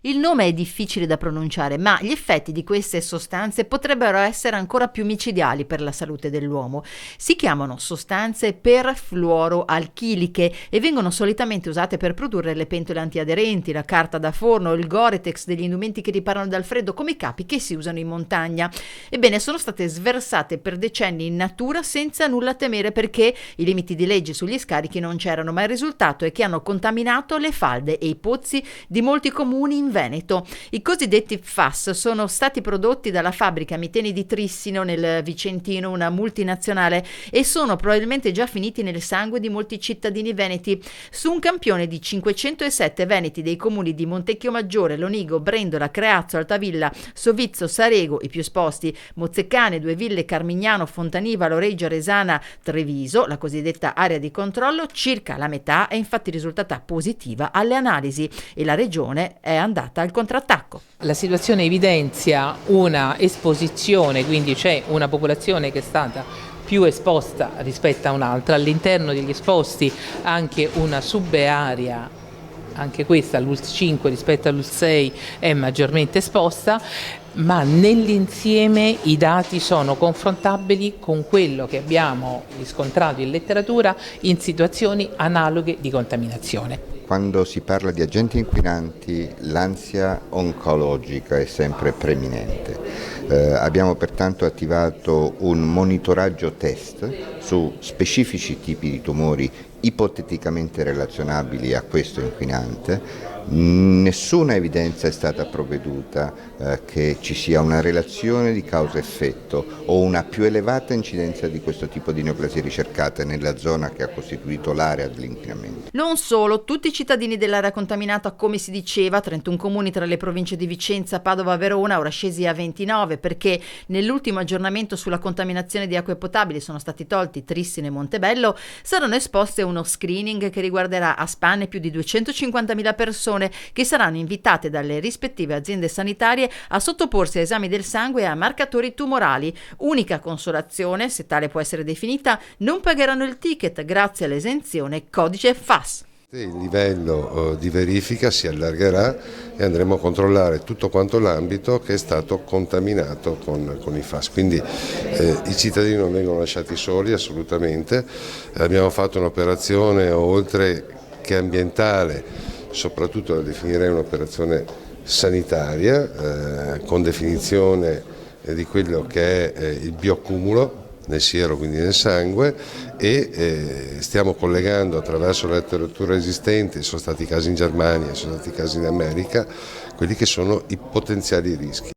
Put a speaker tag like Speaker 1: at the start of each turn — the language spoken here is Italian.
Speaker 1: Il nome è difficile da pronunciare, ma gli effetti di queste sostanze potrebbero essere ancora più micidiali per la salute dell'uomo. Si chiamano sostanze perfluoroalchiliche e vengono solitamente usate per produrre le pentole antiaderenti, la carta da forno, il Gore-Tex degli indumenti che riparano dal freddo, come i capi che si usano in montagna. Ebbene, sono state sversate per decenni in natura senza nulla temere perché i limiti di legge sugli scarichi non c'erano, ma il risultato è che hanno contaminato le falde e i pozzi di molti comuni in Veneto. I cosiddetti PFAS sono stati prodotti dalla fabbrica Miteni di Trissino nel Vicentino, una multinazionale, e sono probabilmente già finiti nel sangue di molti cittadini veneti. Su un campione di 507 veneti dei comuni di Montecchio Maggiore, Lonigo, Brendola, Creazzo, Altavilla, Sovizzo, Sarego, i più esposti, Mozzeccane, Due Ville, Carmignano, Fontaniva, Reggio, Resana, Treviso, la cosiddetta area di controllo, circa la metà è infatti risultata positiva alle analisi e la regione è andata al contrattacco.
Speaker 2: La situazione evidenzia una esposizione, quindi c'è una popolazione che è stata più esposta rispetto a un'altra, all'interno degli esposti anche una subarea, anche questa l'ULS 5 rispetto all'ULS 6 è maggiormente esposta, ma nell'insieme i dati sono confrontabili con quello che abbiamo riscontrato in letteratura in situazioni analoghe di contaminazione.
Speaker 3: Quando si parla di agenti inquinanti l'ansia oncologica è sempre preminente. Abbiamo pertanto attivato un monitoraggio test su specifici tipi di tumori ipoteticamente relazionabili a questo inquinante. Nessuna evidenza è stata provveduta che ci sia una relazione di causa-effetto o una più elevata incidenza di questo tipo di neoplasie ricercate nella zona che ha costituito l'area dell'inquinamento.
Speaker 1: Non solo, tutti i cittadini dell'area contaminata, come si diceva, 31 comuni tra le province di Vicenza, Padova, Verona, ora scesi a 29 perché nell'ultimo aggiornamento sulla contaminazione di acque potabili sono stati tolti Trissino e Montebello, saranno esposti a uno screening che riguarderà a spanne più di 250.000 persone che saranno invitate dalle rispettive aziende sanitarie a sottoporsi a esami del sangue e a marcatori tumorali. Unica consolazione, se tale può essere definita, non pagheranno il ticket grazie all'esenzione codice FAS.
Speaker 4: Il livello di verifica si allargherà e andremo a controllare tutto quanto l'ambito che è stato contaminato con i FAS, quindi i cittadini non vengono lasciati soli assolutamente. Abbiamo fatto un'operazione oltre che ambientale, soprattutto la definirei un'operazione sanitaria con definizione di quello che è il bioaccumulo nel siero, quindi nel sangue, e stiamo collegando attraverso la letteratura esistente, sono stati casi in Germania, sono stati casi in America, quelli che sono i potenziali rischi.